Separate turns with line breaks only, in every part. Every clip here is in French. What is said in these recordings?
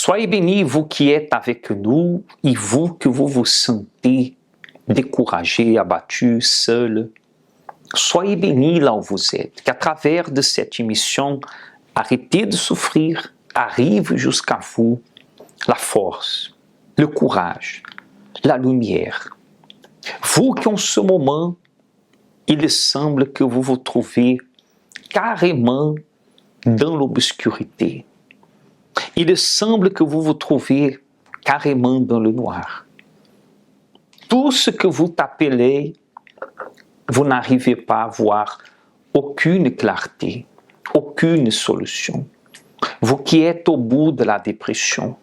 Soyez bénis, vous qui êtes avec nous, et vous que vous vous sentez découragé, abattu, seul. Soyez bénis là où vous êtes, qu'à travers de cette émission, arrêtez de souffrir, arrive jusqu'à vous la force, le courage, la lumière. Vous qui en ce moment, il semble que vous vous trouvez carrément dans l'obscurité. Il semble que vous vous trouvez carrément dans le noir. Tout ce que vous appelez, vous n'arrivez pas à voir aucune clarté, aucune solution. Vous qui êtes au bout de la dépression,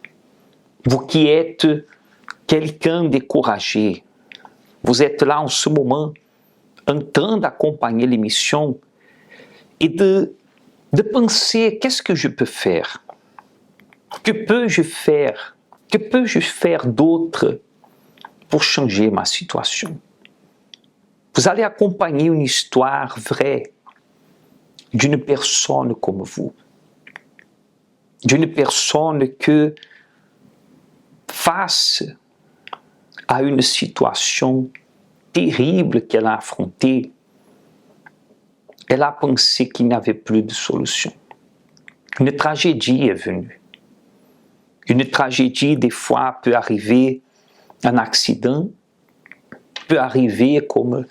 vous qui êtes quelqu'un découragé, vous êtes là en ce moment en train d'accompagner l'émission et de penser qu'est-ce que je peux faire? Que peux-je faire? Que peux-je faire d'autre pour changer ma situation? Vous allez accompagner une histoire vraie d'une personne comme vous. D'une personne que, face à une situation terrible qu'elle a affrontée, elle a pensé qu'il n'y avait plus de solution. Une tragédie est venue. Une tragédie, des fois, peut arriver un accident, peut arriver comme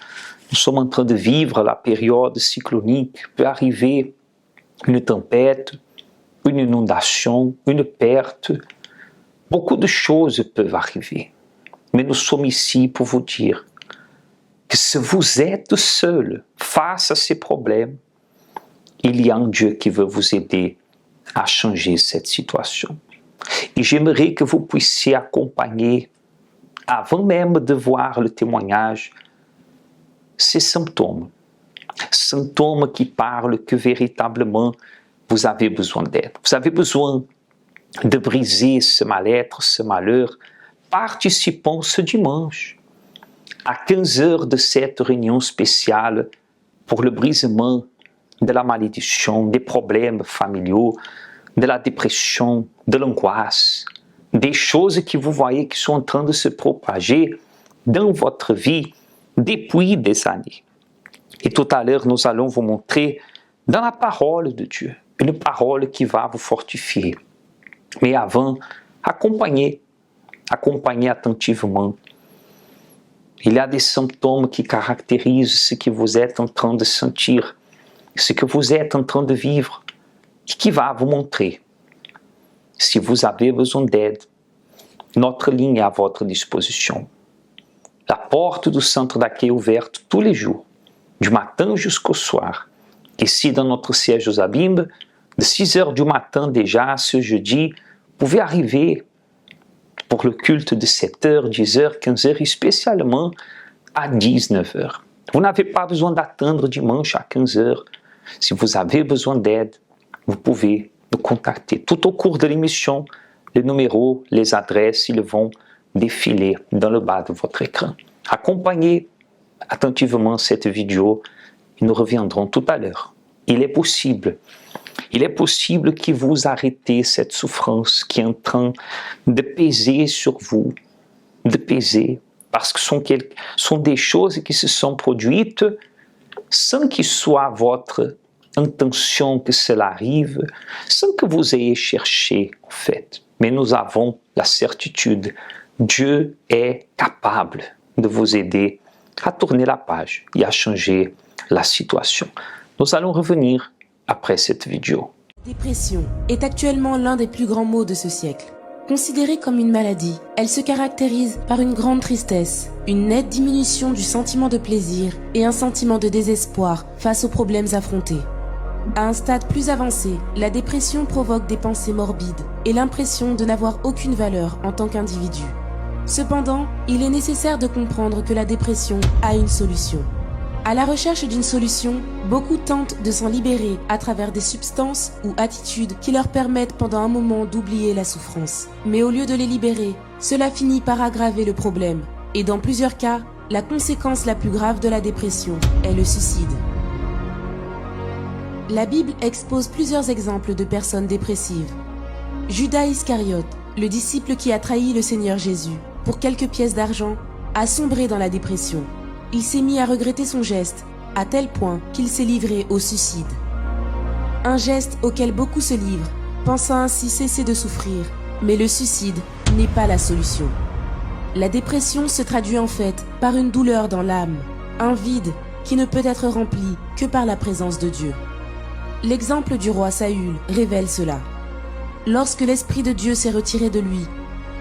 nous sommes en train de vivre la période cyclonique, peut arriver une tempête, une inondation, une perte. Beaucoup de choses peuvent arriver. Mais nous sommes ici pour vous dire que si vous êtes seul face à ces problèmes, il y a un Dieu qui veut vous aider à changer cette situation. Et j'aimerais que vous puissiez accompagner, avant même de voir le témoignage, ces symptômes. Symptômes qui parlent que véritablement vous avez besoin d'aide. Vous avez besoin de briser ce mal-être, ce malheur, participant ce dimanche à 15 heures de cette réunion spéciale pour le brisement de la malédiction, des problèmes familiaux, de la dépression, de l'angoisse, des choses que vous voyez qui sont en train de se propager dans votre vie depuis des années. Et tout à l'heure, nous allons vous montrer dans la parole de Dieu, une parole qui va vous fortifier. Mais avant, accompagnez attentivement. Il y a des symptômes qui caractérisent ce que vous êtes en train de sentir, ce que vous êtes en train de vivre, et qui va vous montrer. Si vous avez besoin d'aide, notre ligne est à votre disposition. La porte du centre d'accueil est ouverte tous les jours, du matin jusqu'au soir. Ici, dans notre siège aux Abîmes, de 6 heures du matin déjà, ce jeudi, vous pouvez arriver pour le culte de 7 heures, 10 heures, 15 heures, et spécialement à 19 heures. Vous n'avez pas besoin d'attendre dimanche à 15 heures. Si vous avez besoin d'aide, vous pouvez nous contacter. Tout au cours de l'émission, les numéros, les adresses, ils vont défiler dans le bas de votre écran. Accompagnez attentivement cette vidéo et nous reviendrons tout à l'heure. Il est possible que vous arrêtez cette souffrance qui est en train de peser sur vous, parce que ce sont des choses qui se sont produites sans qu'il soit votre intention que cela arrive, sans que vous ayez cherché en fait. Mais nous avons la certitude, Dieu est capable de vous aider à tourner la page et à changer la situation. Nous allons revenir après cette vidéo.
La dépression est actuellement l'un des plus grands maux de ce siècle. Considérée comme une maladie, elle se caractérise par une grande tristesse, une nette diminution du sentiment de plaisir et un sentiment de désespoir face aux problèmes affrontés. À un stade plus avancé, la dépression provoque des pensées morbides et l'impression de n'avoir aucune valeur en tant qu'individu. Cependant, il est nécessaire de comprendre que la dépression a une solution. À la recherche d'une solution, beaucoup tentent de s'en libérer à travers des substances ou attitudes qui leur permettent pendant un moment d'oublier la souffrance. Mais au lieu de les libérer, cela finit par aggraver le problème. Et dans plusieurs cas, la conséquence la plus grave de la dépression est le suicide. La Bible expose plusieurs exemples de personnes dépressives. Judas Iscariote, le disciple qui a trahi le Seigneur Jésus pour quelques pièces d'argent a sombré dans la dépression. Il s'est mis à regretter son geste, à tel point qu'il s'est livré au suicide. Un geste auquel beaucoup se livrent, pensant ainsi cesser de souffrir. Mais le suicide n'est pas la solution. La dépression se traduit en fait par une douleur dans l'âme, un vide qui ne peut être rempli que par la présence de Dieu. L'exemple du roi Saül révèle cela. Lorsque l'Esprit de Dieu s'est retiré de lui,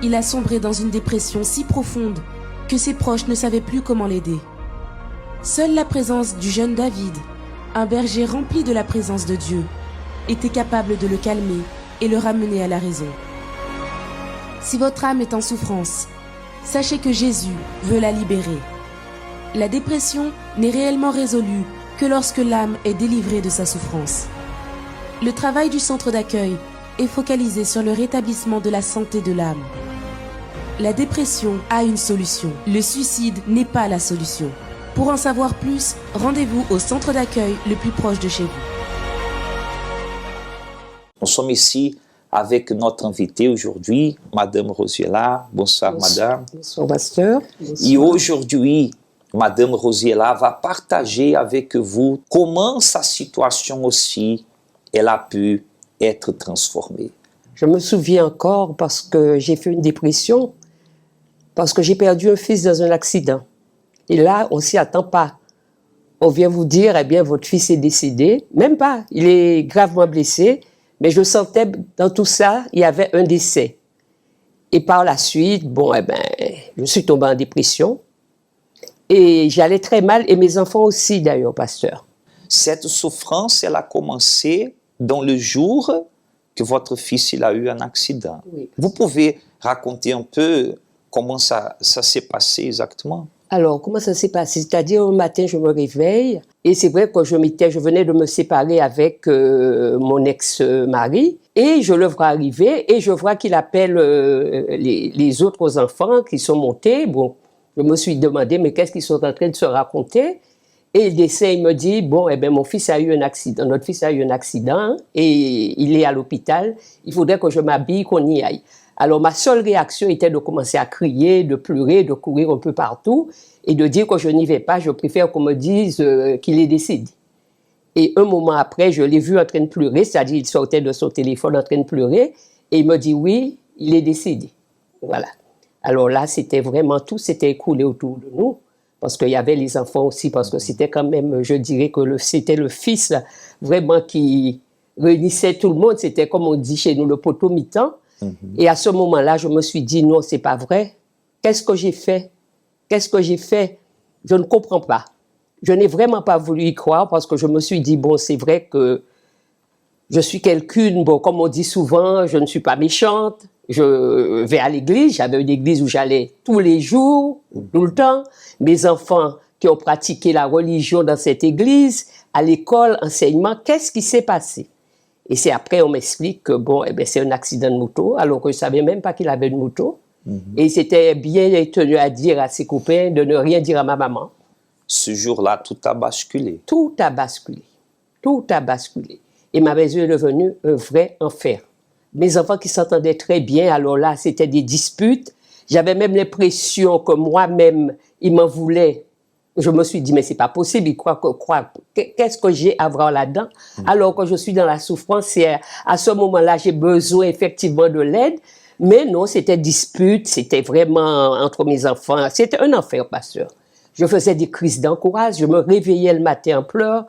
il a sombré dans une dépression si profonde que ses proches ne savaient plus comment l'aider. Seule la présence du jeune David, un berger rempli de la présence de Dieu, était capable de le calmer et le ramener à la raison. Si votre âme est en souffrance, sachez que Jésus veut la libérer. La dépression n'est réellement résolue que lorsque l'âme est délivrée de sa souffrance. Le travail du centre d'accueil est focalisé sur le rétablissement de la santé de l'âme. La dépression a une solution. Le suicide n'est pas la solution. Pour en savoir plus, rendez-vous au centre d'accueil le plus proche de chez vous.
Nous sommes ici avec notre invitée aujourd'hui, Madame Rosiela. Bonsoir, Madame.
Bonsoir, pasteur.
Et aujourd'hui, Madame Rosiela va partager avec vous comment sa situation aussi, elle a pu être transformée.
Je me souviens encore parce que j'ai fait une dépression, parce que j'ai perdu un fils dans un accident. Et là, on ne s'y attend pas. On vient vous dire, eh bien, votre fils est décédé. Même pas, il est gravement blessé. Mais je sentais dans tout ça, il y avait un décès. Et par la suite, bon, eh ben, je suis tombée en dépression. Et j'allais très mal, et mes enfants aussi d'ailleurs, pasteur.
Cette souffrance, elle a commencé dans le jour que votre fils il a eu un accident.
Oui.
Vous pouvez raconter un peu comment ça s'est passé exactement?
Alors, comment ça s'est passé? C'est-à-dire, un matin, je me réveille, et c'est vrai que je venais de me séparer avec mon ex-mari, et je le vois arriver, et je vois qu'il appelle les autres enfants qui sont montés. Bon, je me suis demandé, mais qu'est-ce qu'ils sont en train de se raconter? Et il essaie, il me dit, bon, eh bien, mon fils a eu un accident, notre fils a eu un accident, et il est à l'hôpital, il faudrait que je m'habille, qu'on y aille. Alors, ma seule réaction était de commencer à crier, de pleurer, de courir un peu partout et de dire que je n'y vais pas. Je préfère qu'on me dise qu'il est décédé. Et un moment après, je l'ai vu en train de pleurer, c'est-à-dire il sortait de son téléphone en train de pleurer et il me dit oui, il est décédé. Voilà. Alors là, c'était vraiment tout s'était écoulé autour de nous parce qu'il y avait les enfants aussi, parce que c'était quand même, je dirais que c'était le fils vraiment qui réunissait tout le monde. C'était comme on dit chez nous, le poteau mi-temps. Et à ce moment-là, je me suis dit, non, c'est pas vrai. Qu'est-ce que j'ai fait? Qu'est-ce que j'ai fait? Je ne comprends pas. Je n'ai vraiment pas voulu y croire parce que je me suis dit, bon, c'est vrai que je suis quelqu'une, bon, comme on dit souvent, je ne suis pas méchante. Je vais à l'église. J'avais une église où j'allais tous les jours, tout le temps. Mes enfants qui ont pratiqué la religion dans cette église, à l'école, enseignement, qu'est-ce qui s'est passé? Et c'est après, on m'explique que bon, eh bien, c'est un accident de moto, alors que je ne savais même pas qu'il avait une moto. Et il s'était bien tenu à dire à ses copains de ne rien dire à ma maman.
Ce jour-là, tout a basculé.
Tout a basculé. Tout a basculé. Et ma maison est devenue un vrai enfer. Mes enfants qui s'entendaient très bien, alors là, c'était des disputes. J'avais même l'impression que moi-même, ils m'en voulaient. Je me suis dit, mais c'est pas possible, il croit qu'est-ce que j'ai à voir là-dedans? Alors que je suis dans la souffrance, c'est à ce moment-là, j'ai besoin effectivement de l'aide. Mais non, c'était dispute, c'était vraiment entre mes enfants. C'était un enfer, pasteur. Je faisais des crises d'angoisse, je me réveillais le matin en pleurs,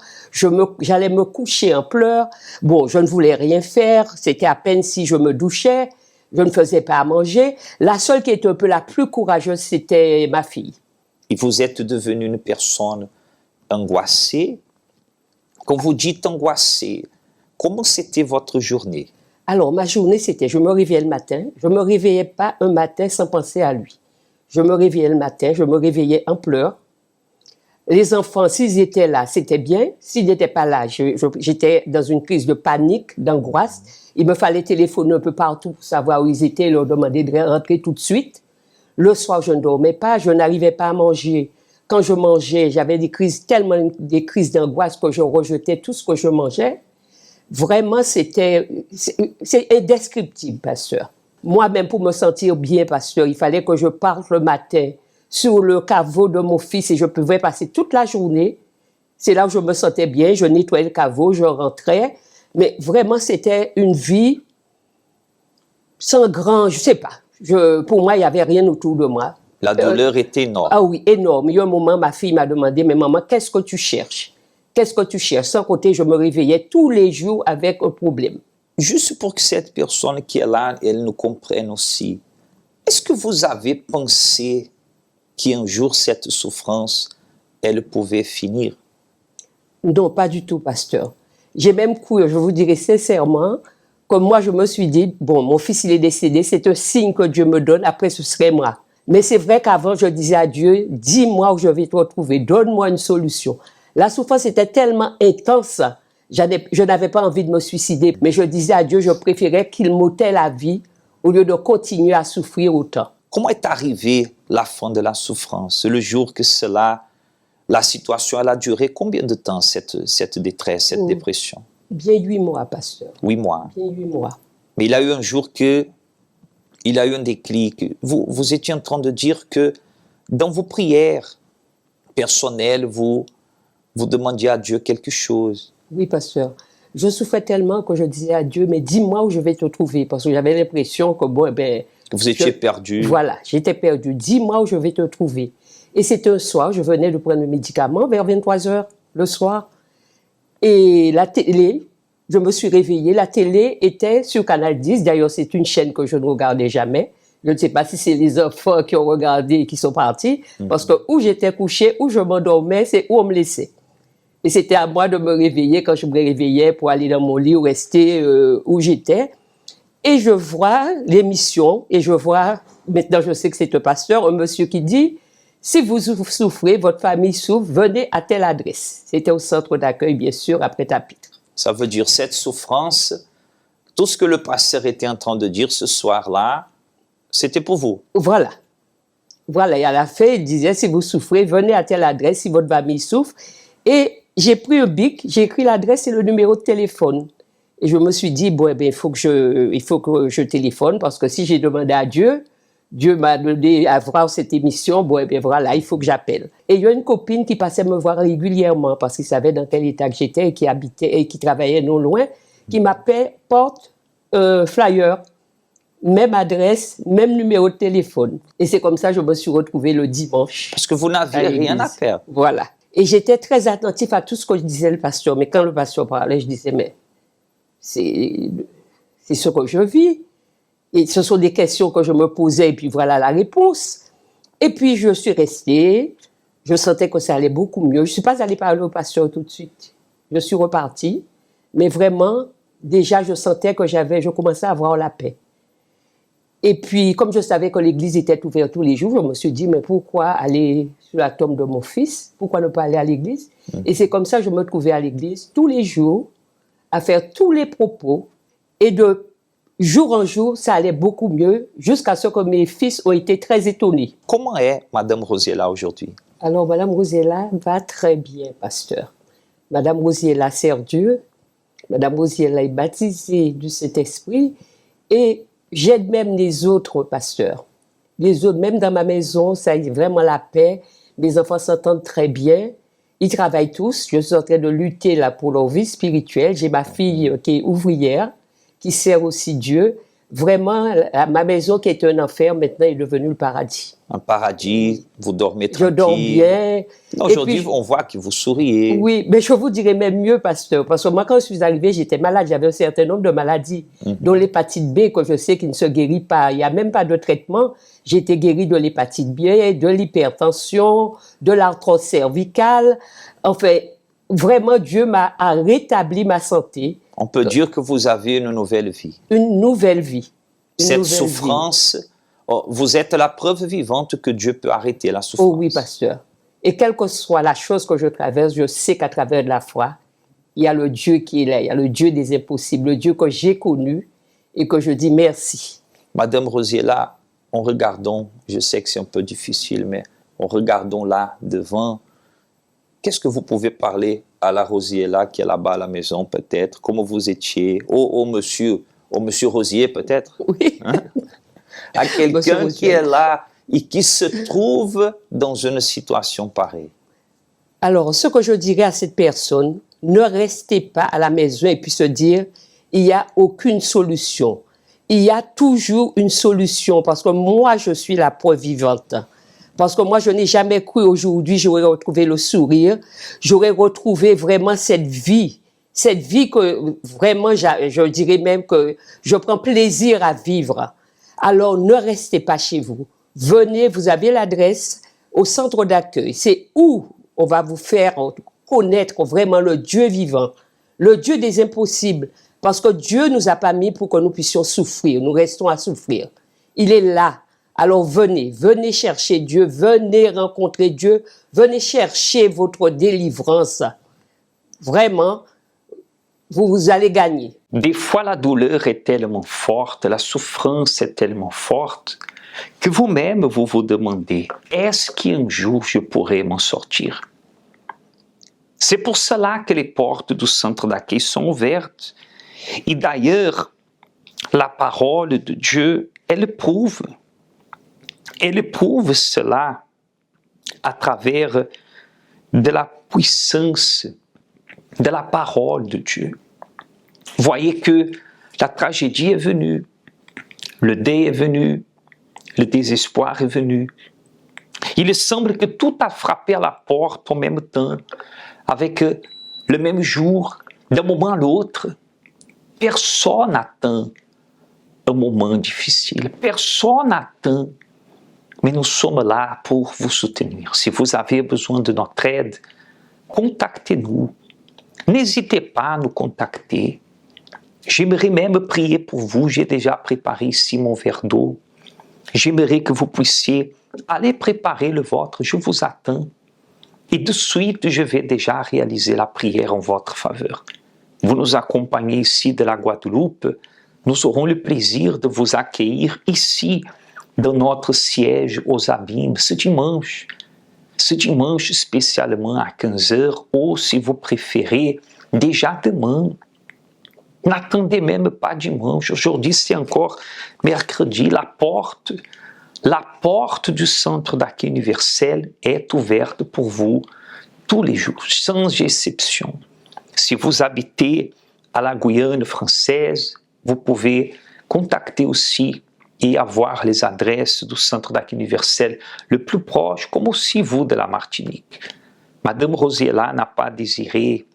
j'allais me coucher en pleurs. Bon, je ne voulais rien faire, c'était à peine si je me douchais, je ne faisais pas à manger. La seule qui était un peu la plus courageuse, c'était ma fille.
Et vous êtes devenue une personne angoissée. Quand vous dites angoissée, comment c'était votre journée?
Alors, ma journée, c'était, je me réveillais le matin. Je ne me réveillais pas un matin sans penser à lui. Je me réveillais le matin, je me réveillais en pleurs. Les enfants, s'ils étaient là, c'était bien. S'ils n'étaient pas là, j'étais dans une crise de panique, d'angoisse. Il me fallait téléphoner un peu partout pour savoir où ils étaient, leur demander de rentrer tout de suite. Le soir, je ne dormais pas, je n'arrivais pas à manger. Quand je mangeais, j'avais des crises d'angoisse que je rejetais tout ce que je mangeais. Vraiment, c'est indescriptible, pasteur. Moi-même, pour me sentir bien, pasteur, il fallait que je parte le matin sur le caveau de mon fils et je pouvais passer toute la journée. C'est là où je me sentais bien, je nettoyais le caveau, je rentrais. Mais vraiment, c'était une vie sans grand, je sais pas. Pour moi, il n'y avait rien autour de moi.
La douleur était énorme.
Ah oui, énorme. Il y a un moment, ma fille m'a demandé, mais maman, qu'est-ce que tu cherches? Qu'est-ce que tu cherches? Sans compter, je me réveillais tous les jours avec un problème.
Juste pour que cette personne qui est là, elle nous comprenne aussi, est-ce que vous avez pensé qu'un jour cette souffrance, elle pouvait finir?
Non, pas du tout, pasteur. J'ai même cru, je vous dirais sincèrement, que moi, je me suis dit, bon, mon fils, il est décédé, c'est un signe que Dieu me donne, après ce serait moi. Mais c'est vrai qu'avant, je disais à Dieu, dis-moi où je vais te retrouver, donne-moi une solution. La souffrance était tellement intense, je n'avais pas envie de me suicider, mais je disais à Dieu, je préférais qu'il m'ôtait la vie au lieu de continuer à souffrir autant.
Comment est arrivée la fin de la souffrance? Le jour que cela, la situation, elle a duré combien de temps, cette détresse, cette dépression?
Bien 8 mois, pasteur.
8 mois.
Bien 8 mois.
Mais il a eu un jour que, il a eu un déclic. Vous étiez en train de dire que dans vos prières personnelles, vous demandiez à Dieu quelque chose.
Oui, pasteur. Je souffrais tellement que je disais à Dieu, mais dis-moi où je vais te trouver. Parce que j'avais l'impression que, bon, ben...
Vous étiez perdu.
Voilà, j'étais perdu. Dis-moi où je vais te trouver. Et c'était un soir, je venais de prendre le médicament vers 23h le soir. Et la télé, je me suis réveillée, la télé était sur Canal 10. D'ailleurs, c'est une chaîne que je ne regardais jamais. Je ne sais pas si c'est les enfants qui ont regardé et qui sont partis. Parce que où j'étais couchée, où je m'endormais, c'est où on me laissait. Et c'était à moi de me réveiller quand je me réveillais pour aller dans mon lit ou rester où j'étais. Et je vois l'émission et je vois, maintenant je sais que c'est un pasteur, un monsieur qui dit, si vous souffrez, votre famille souffre, venez à telle adresse. C'était au centre d'accueil, bien sûr, après Tapitre.
Ça veut dire cette souffrance, tout ce que le pasteur était en train de dire ce soir-là, c'était pour vous.
Voilà. Voilà, et à la fin, il disait, si vous souffrez, venez à telle adresse, si votre famille souffre. Et j'ai pris un bic, j'ai écrit l'adresse et le numéro de téléphone. Et je me suis dit, bon, eh bien, il faut que je téléphone, parce que si j'ai demandé à Dieu, Dieu m'a donné à voir cette émission, bon, eh bien, voilà, il faut que j'appelle. Et il y a une copine qui passait me voir régulièrement, parce qu'il savait dans quel état que j'étais et qui habitait et qui travaillait non loin, qui m'appelait porte flyer, même adresse, même numéro de téléphone. Et c'est comme ça que je me suis retrouvée le dimanche.
Parce que vous n'aviez rien à faire.
Voilà. Et j'étais très attentif à tout ce que je disais le pasteur. Mais quand le pasteur parlait, je disais, mais c'est ce que je vis. Et ce sont des questions que je me posais et puis voilà la réponse. Et puis je suis restée, je sentais que ça allait beaucoup mieux. Je ne suis pas allée parler au pasteur tout de suite. Je suis repartie, mais vraiment, déjà je sentais que je commençais à avoir la paix. Et puis, comme je savais que l'église était ouverte tous les jours, je me suis dit, mais pourquoi aller sur la tombe de mon fils? Pourquoi ne pas aller à l'église? Et c'est comme ça que je me trouvais à l'église tous les jours, à faire tous les propos. Et de jour en jour, ça allait beaucoup mieux, jusqu'à ce que mes fils ont été très étonnés.
Comment est Madame Rosiella aujourd'hui?
Alors, Madame Rosiella va très bien, pasteur. Madame Rosiella sert Dieu. Madame Rosiella est baptisée du Saint-Esprit. Et j'aide même les autres pasteurs. Les autres, même dans ma maison, ça a vraiment la paix. Mes enfants s'entendent très bien. Ils travaillent tous. Je suis en train de lutter là pour leur vie spirituelle. J'ai ma fille qui est ouvrière, qui sert aussi Dieu. Vraiment, ma maison qui est un enfer, maintenant est devenue le paradis.
Un paradis, vous dormez tranquille.
Je dors bien.
Aujourd'hui, on voit que vous souriez.
Oui, mais je vous dirais même mieux, pasteur, parce que moi, quand je suis arrivée, j'étais malade, j'avais un certain nombre de maladies, dont l'hépatite B, que je sais qu'il ne se guérit pas. Il n'y a même pas de traitement. J'ai été guérie de l'hépatite B, de l'hypertension, de l'arthrose cervicale. Enfin, vraiment, Dieu m'a rétabli ma santé.
On peut dire que vous avez une nouvelle vie.
Une nouvelle vie.
Cette souffrance, vous êtes la preuve vivante que Dieu peut arrêter la souffrance.
Oh oui, pasteur. Et quelle que soit la chose que je traverse, je sais qu'à travers de la foi, il y a le Dieu qui est là, il y a le Dieu des impossibles, le Dieu que j'ai connu et que je dis merci.
Madame Rosiella, en regardant, je sais que c'est un peu difficile, mais en regardant là devant, qu'est-ce que vous pouvez parler à la Rosiella qui est là-bas à la maison peut-être? Comment vous étiez? Oh monsieur, ou Monsieur Rosier peut-être,
Oui.
à
Monsieur
quelqu'un
Rosier.
qui est là et qui se trouve dans une situation pareille?
Alors, ce que je dirais à cette personne, ne restez pas à la maison et puis se dire, il n'y a aucune solution. Il y a toujours une solution parce que moi, je suis la preuve vivante. Parce que moi, je n'ai jamais cru aujourd'hui, j'aurais retrouvé le sourire, j'aurais retrouvé vraiment cette vie que vraiment, je dirais même que je prends plaisir à vivre. Alors, ne restez pas chez vous. Venez, vous avez l'adresse au centre d'accueil. C'est où on va vous faire connaître vraiment le Dieu vivant, le Dieu des impossibles. Parce que Dieu nous a pas mis pour que nous puissions souffrir, nous restons à souffrir. Il est là. Alors venez chercher Dieu, venez rencontrer Dieu, venez chercher votre délivrance. Vraiment, vous allez gagner.
Des fois, la douleur est tellement forte, la souffrance est tellement forte, que vous-même, vous vous demandez, est-ce qu'un jour je pourrai m'en sortir? C'est pour cela que les portes du centre d'accueil sont ouvertes. Et d'ailleurs, la parole de Dieu, elle prouve cela à travers de la puissance de la parole de Dieu. Voyez que la tragédie est venue, le deuil est venu, le désespoir est venu. Il semble que tout a frappé à la porte en même temps, avec le même jour, d'un moment à l'autre. Personne n'attend un moment difficile, personne n'attend. Mais nous sommes là pour vous soutenir. Si vous avez besoin de notre aide, contactez-nous. N'hésitez pas à nous contacter. J'aimerais même prier pour vous. J'ai déjà préparé ici mon verre d'eau. J'aimerais que vous puissiez aller préparer le vôtre. Je vous attends. Et de suite, je vais déjà réaliser la prière en votre faveur. Vous nous accompagnez ici de la Guadeloupe. Nous aurons le plaisir de vous accueillir ici, dans notre siège aux Abîmes, ce dimanche spécialement à 15h, ou si vous préférez, déjà demain. N'attendez même pas dimanche, aujourd'hui c'est encore mercredi, la porte du centre d'accueil universel est ouverte pour vous tous les jours, sans exception. Si vous habitez à la Guyane française, vous pouvez contacter aussi et avoir les adresses du centre d'accueil universel le plus proche, comme aussi vous de la Martinique. Madame Rosiela n'a pas désiré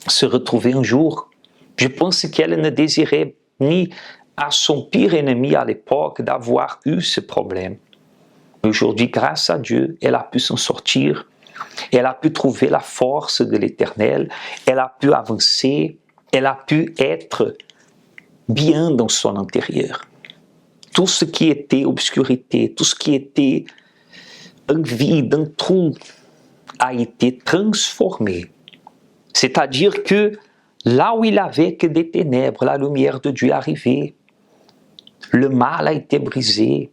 se retrouver un jour. Je pense qu'elle ne désirait ni à son pire ennemi à l'époque d'avoir eu ce problème. Aujourd'hui, grâce à Dieu, elle a pu s'en sortir, elle a pu trouver la force de l'Éternel, elle a pu avancer, elle a pu être bien dans son intérieur. Tout ce qui était obscurité, tout ce qui était un vide, un trou, a été transformé. C'est-à-dire que là où il avait que des ténèbres, la lumière de Dieu est arrivée. Le mal a été brisé.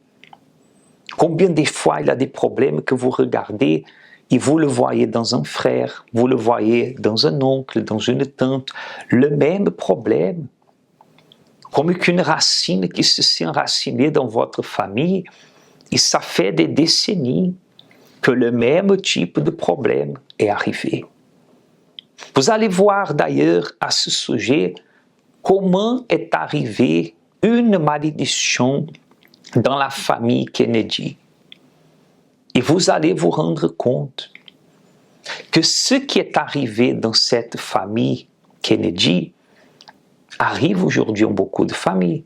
Combien de fois il y a des problèmes que vous regardez et vous le voyez dans un frère, vous le voyez dans un oncle, dans une tante, le même problème. Comme qu'une racine qui s'est enracinée dans votre famille, et ça fait des décennies que le même type de problème est arrivé. Vous allez voir d'ailleurs à ce sujet comment est arrivée une malédiction dans la famille Kennedy. Et vous allez vous rendre compte que ce qui est arrivé dans cette famille Kennedy arrive aujourd'hui en beaucoup de familles,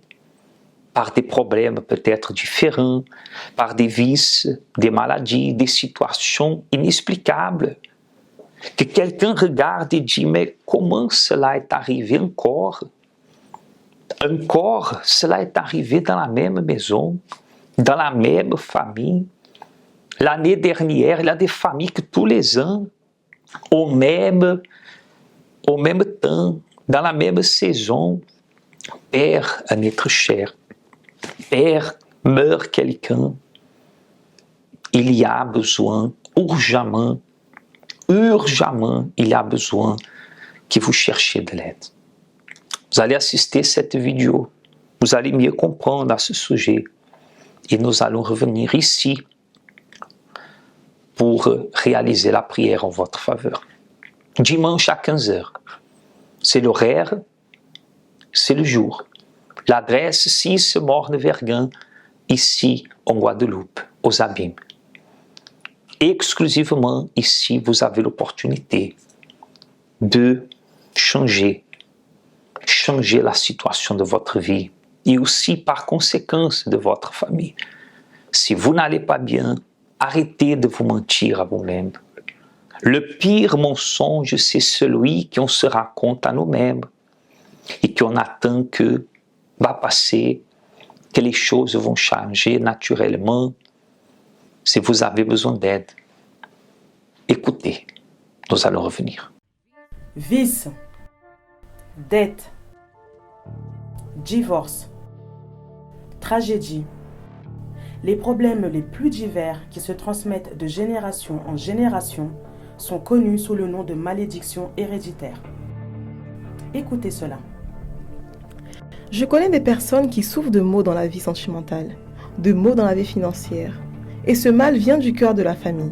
par des problèmes peut-être différents, par des vices, des maladies, des situations inexplicables, que quelqu'un regarde et dit, mais comment cela est arrivé encore? Encore, cela est arrivé dans la même maison, dans la même famille. L'année dernière, il y a des familles que tous les ans, au même temps, dans la même saison, perd un être cher, meurt quelqu'un. Il y a besoin, urgemment, il y a besoin que vous cherchiez de l'aide. Vous allez assister à cette vidéo. Vous allez mieux comprendre à ce sujet et nous allons revenir ici pour réaliser la prière en votre faveur. Dimanche à 15h, c'est l'horaire, c'est le jour. L'adresse 6 Morne-Vergin, ici en Guadeloupe, aux Abîmes. Exclusivement ici, vous avez l'opportunité de changer la situation de votre vie et aussi par conséquence de votre famille. Si vous n'allez pas bien, arrêtez de vous mentir à vous-même. Le pire mensonge, c'est celui qu'on se raconte à nous-mêmes et qu'on attend que va passer, que les choses vont changer naturellement. Si vous avez besoin d'aide, écoutez, nous allons revenir.
Vice, dette, divorce, tragédie. Les problèmes les plus divers qui se transmettent de génération en génération sont connus sous le nom de malédiction héréditaire. Écoutez cela.
Je connais des personnes qui souffrent de maux dans la vie sentimentale, de maux dans la vie financière. Et ce mal vient du cœur de la famille.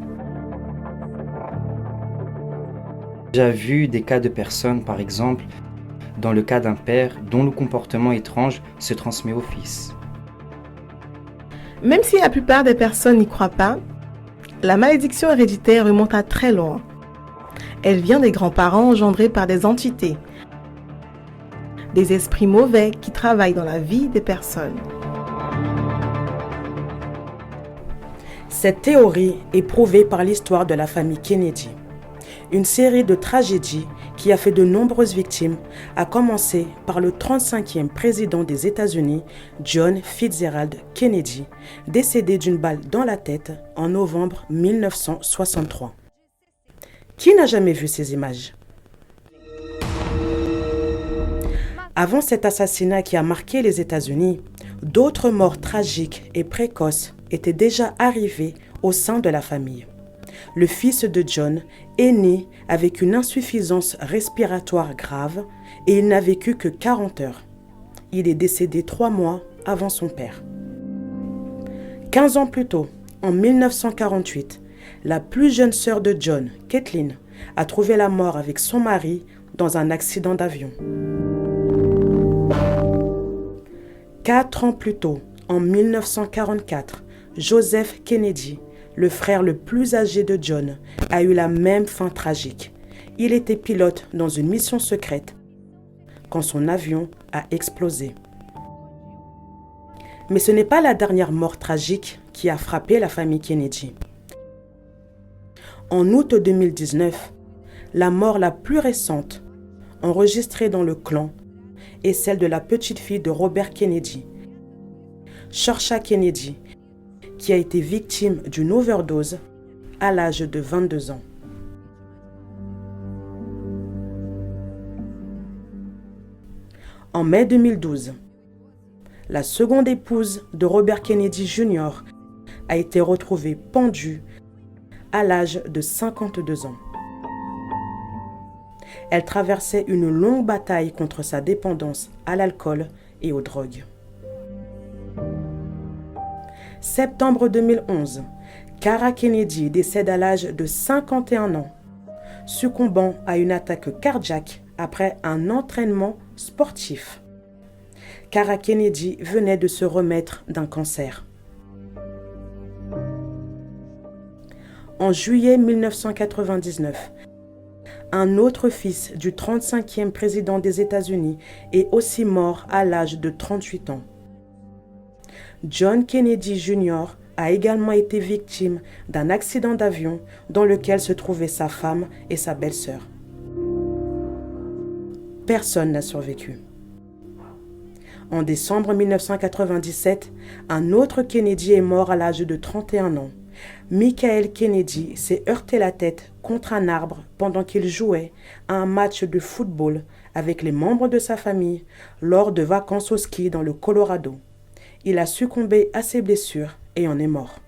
J'ai déjà vu des cas de personnes, par exemple, dans le cas d'un père dont le comportement étrange se transmet au fils.
Même si la plupart des personnes n'y croient pas, la malédiction héréditaire remonte à très loin. Elle vient des grands-parents engendrés par des entités, des esprits mauvais qui travaillent dans la vie des personnes.
Cette théorie est prouvée par l'histoire de la famille Kennedy. Une série de tragédies qui a fait de nombreuses victimes, a commencé par le 35e président des États-Unis, John Fitzgerald Kennedy, décédé d'une balle dans la tête en novembre 1963. Qui n'a jamais vu ces images ? Avant cet assassinat qui a marqué les États-Unis, d'autres morts tragiques et précoces étaient déjà arrivées au sein de la famille. Le fils de John est né avec une insuffisance respiratoire grave et il n'a vécu que 40 heures. Il est décédé 3 mois avant son père. 15 ans plus tôt, en 1948, la plus jeune sœur de John, Kathleen, a trouvé la mort avec son mari dans un accident d'avion. 4 ans plus tôt, en 1944, Joseph Kennedy, le frère le plus âgé de John, a eu la même fin tragique. Il était pilote dans une mission secrète quand son avion a explosé. Mais ce n'est pas la dernière mort tragique qui a frappé la famille Kennedy. En août 2019, la mort la plus récente enregistrée dans le clan est celle de la petite fille de Robert Kennedy, Shorsha Kennedy, qui a été victime d'une overdose à l'âge de 22 ans. En mai 2012, la seconde épouse de Robert Kennedy Jr. a été retrouvée pendue à l'âge de 52 ans. Elle traversait une longue bataille contre sa dépendance à l'alcool et aux drogues. Septembre 2011, Cara Kennedy décède à l'âge de 51 ans, succombant à une attaque cardiaque après un entraînement sportif. Cara Kennedy venait de se remettre d'un cancer. En juillet 1999, un autre fils du 35e président des États-Unis est aussi mort à l'âge de 38 ans. John Kennedy Jr. a également été victime d'un accident d'avion dans lequel se trouvaient sa femme et sa belle-sœur. Personne n'a survécu. En décembre 1997, un autre Kennedy est mort à l'âge de 31 ans. Michael Kennedy s'est heurté la tête contre un arbre pendant qu'il jouait à un match de football avec les membres de sa famille lors de vacances au ski dans le Colorado. Il a succombé à ses blessures et en est mort.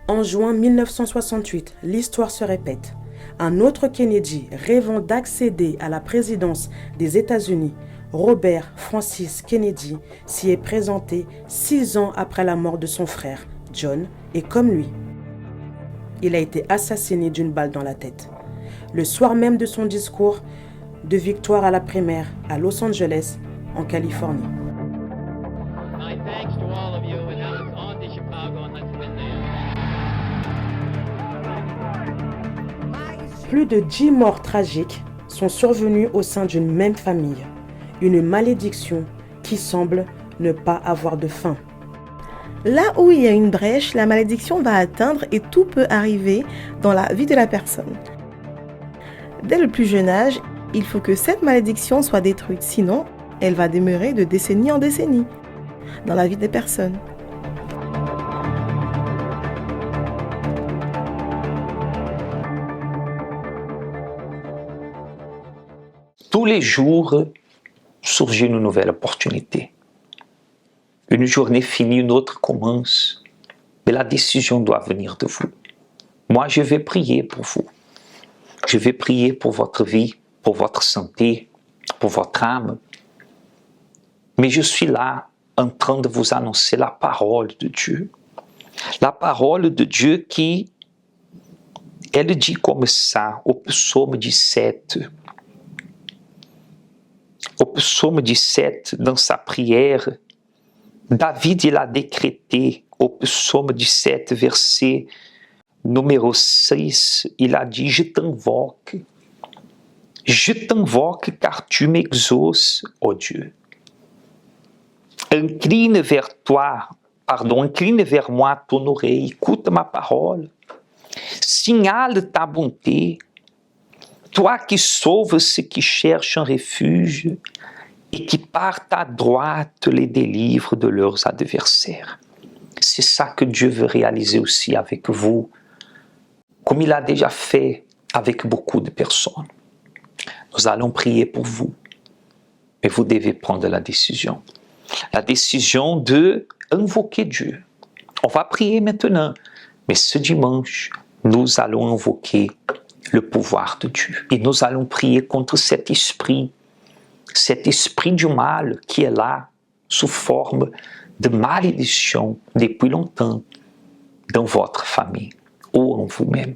En juin 1968, l'histoire se répète. Un autre Kennedy, rêvant d'accéder à la présidence des États-Unis, Robert Francis Kennedy s'y est présenté 6 ans après la mort de son frère, John, et comme lui, il a été assassiné d'une balle dans la tête. Le soir même de son discours de victoire à la primaire à Los Angeles, en Californie.
My thanks to all of you, and now it's on to Chicago, and let's win there.
Plus de 10 morts tragiques sont survenus au sein d'une même famille. Une malédiction qui semble ne pas avoir de fin.
Là où il y a une brèche, la malédiction va atteindre et tout peut arriver dans la vie de la personne. Dès le plus jeune âge, il faut que cette malédiction soit détruite, sinon elle va demeurer de décennie en décennie dans la vie des personnes.
Tous les jours surgit une nouvelle opportunité. Une journée finie, une autre commence. Mais la décision doit venir de vous. Moi, je vais prier pour vous. Je vais prier pour votre vie, pour votre santé, pour votre âme. Mais je suis là en train de vous annoncer la parole de Dieu. La parole de Dieu qui, elle dit comme ça au psaume 17. Au psaume 17, dans sa prière, David il a décrété au psaume 17, verset numéro 6, il a dit « Je t'invoque car tu m'exauces, ô Dieu. Incline vers moi ton oreille, écoute ma parole. Signale ta bonté, toi qui sauves ceux qui cherchent un refuge et qui par ta droite les délivres de leurs adversaires. » C'est ça que Dieu veut réaliser aussi avec vous, comme il a déjà fait avec beaucoup de personnes. Nous allons prier pour vous, mais vous devez prendre la décision. La décision de invoquer Dieu. On va prier maintenant, mais ce dimanche, nous allons invoquer le pouvoir de Dieu. Et nous allons prier contre cet esprit du mal qui est là, sous forme de malédiction depuis longtemps dans votre famille ou en vous-même.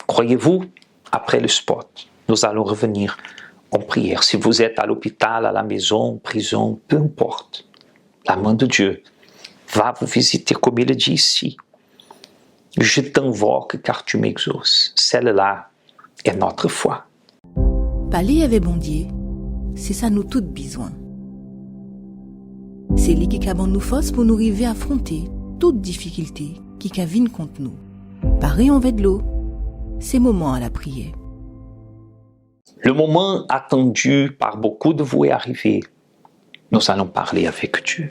Croyez-vous, après le spot, nous allons revenir en prière. Si vous êtes à l'hôpital, à la maison, en prison, peu importe, la main de Dieu va vous visiter comme il dit ici. Je t'invoque car tu m'exauces. Celle-là est notre foi.
Parler avec bon Dieu, c'est ça nous toutes besoin. C'est lui qui a nous force pour nous arriver à affronter toute difficulté qui viennent contre nous. Pareil en de l'eau, c'est moment à la prière.
Le moment attendu par beaucoup de vous est arrivé. Nous allons parler avec Dieu.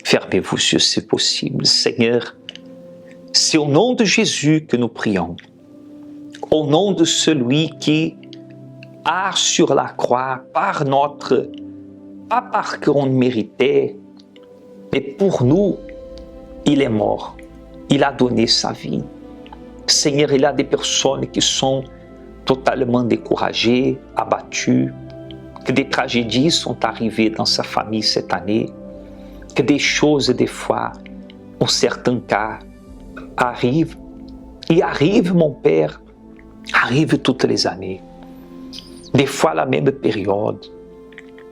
Fermez vos yeux si possible. Seigneur, c'est au nom de Jésus que nous prions. Au nom de celui qui a sur la croix, pas parce qu'on méritait, mais pour nous, il est mort. Il a donné sa vie. Seigneur, il y a des personnes qui sont totalement découragées, abattues, que des tragédies sont arrivées dans sa famille cette année, que des choses, des fois, en certains cas, arrivent. Et arrivent, mon Père, arrivent toutes les années. Des fois, la même période,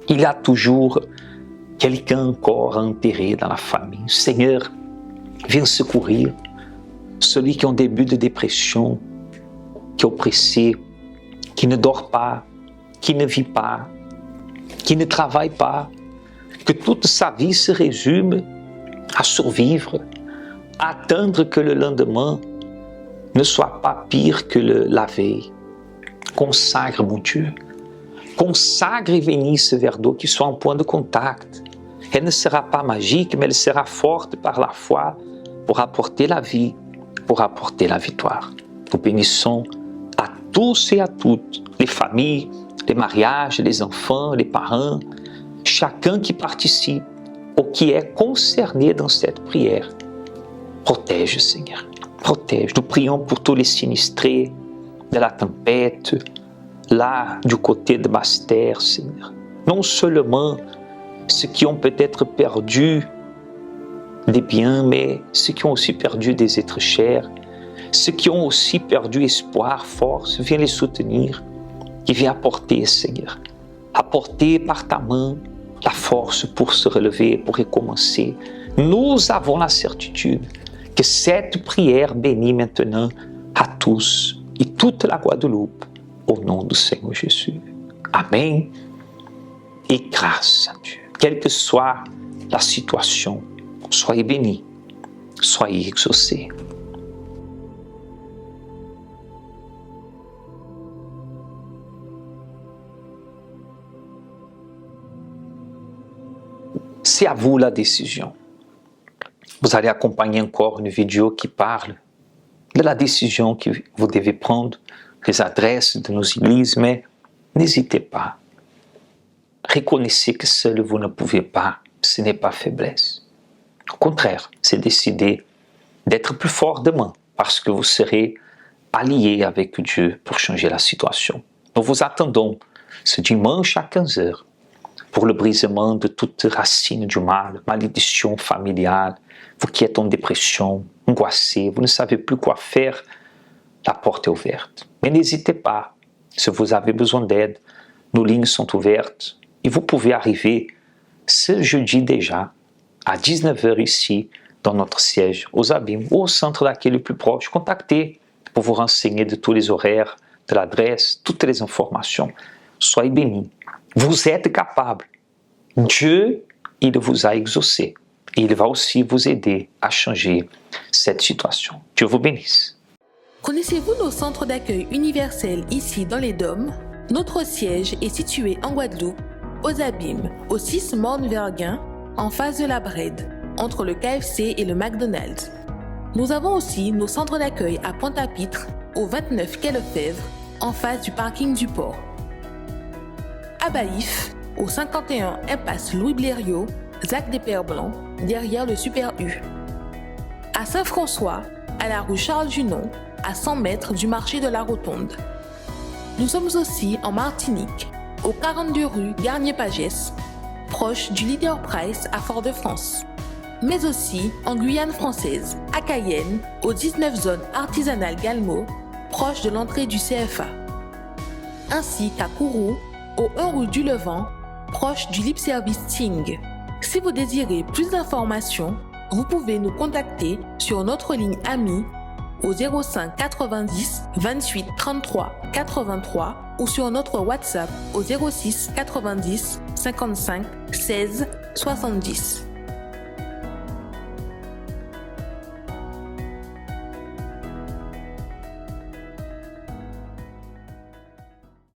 il y a toujours quelqu'un encore enterré dans la famille. Seigneur, viens secourir celui qui a un début de dépression, qui est oppressé, qui ne dort pas, qui ne vit pas, qui ne travaille pas, que toute sa vie se résume à survivre, à attendre que le lendemain ne soit pas pire que la veille. Consacre, mon Dieu. Consacre et bénis ce verre d'eau qui soit un point de contact. Elle ne sera pas magique, mais elle sera forte par la foi pour apporter la vie, pour apporter la victoire. Nous bénissons à tous et à toutes, les familles, les mariages, les enfants, les parents, chacun qui participe ou qui est concerné dans cette prière. Protège, Seigneur, protège. Nous prions pour tous les sinistrés de la tempête, là du côté de Basse-Terre, Seigneur. non seulement ceux qui ont peut-être perdu des biens, mais ceux qui ont aussi perdu des êtres chers, ceux qui ont aussi perdu espoir, force, viens les soutenir et viens apporter, Seigneur, apporter par ta main la force pour se relever, pour recommencer. Nous avons la certitude que cette prière bénit maintenant à tous et toute la Guadeloupe au nom du Seigneur Jésus. Amen. Et grâce à Dieu, quelle que soit la situation, soyez bénis, soyez exaucés. C'est à vous la décision. Vous allez accompagner encore une vidéo qui parle de la décision que vous devez prendre, les adresses de nos églises, mais n'hésitez pas. Reconnaissez que seul vous ne pouvez pas, ce n'est pas faiblesse. Au contraire, c'est décider d'être plus fort demain parce que vous serez alliés avec Dieu pour changer la situation. Nous vous attendons ce dimanche à 15h pour le brisement de toute racine du mal, malédiction familiale, vous qui êtes en dépression, angoissé, vous ne savez plus quoi faire, la porte est ouverte. Mais n'hésitez pas, si vous avez besoin d'aide, nos lignes sont ouvertes et vous pouvez arriver ce jeudi déjà à 19h ici dans notre siège aux Abîmes ou au centre d'accueil le plus proche. Contactez pour vous renseigner de tous les horaires, de l'adresse, toutes les informations. Soyez bénis. Vous êtes capable. Dieu, il vous a exaucé. Et il va aussi vous aider à changer cette situation. Dieu vous bénisse.
Connaissez-vous nos centres d'accueil universels ici dans les Dômes? Notre siège est situé en Guadeloupe, aux Abîmes, au 6 Morne-Verguin, en face de la Brède, entre le KFC et le McDonald's. Nous avons aussi nos centres d'accueil à Pointe-à-Pitre, au 29 quai Lefebvre, en face du parking du port. À Baïf, au 51 impasse Louis Blériot, Zac des Pères Blancs, derrière le Super U. À Saint-François, à la rue Charles Junon, à 100 mètres du marché de la Rotonde. Nous sommes aussi en Martinique, au 42 rue Garnier-Pagès, proche du Leader Price à Fort-de-France. Mais aussi en Guyane française, à Cayenne, au 19 zone artisanale Galmo, proche de l'entrée du CFA. Ainsi qu'à Kourou, au 1 rue du Levant, proche du Lip Service Ting. Si vous désirez plus d'informations, vous pouvez nous contacter sur notre ligne AMI au 05 90 28 33 83 ou sur notre WhatsApp au 06 90 55 16 70.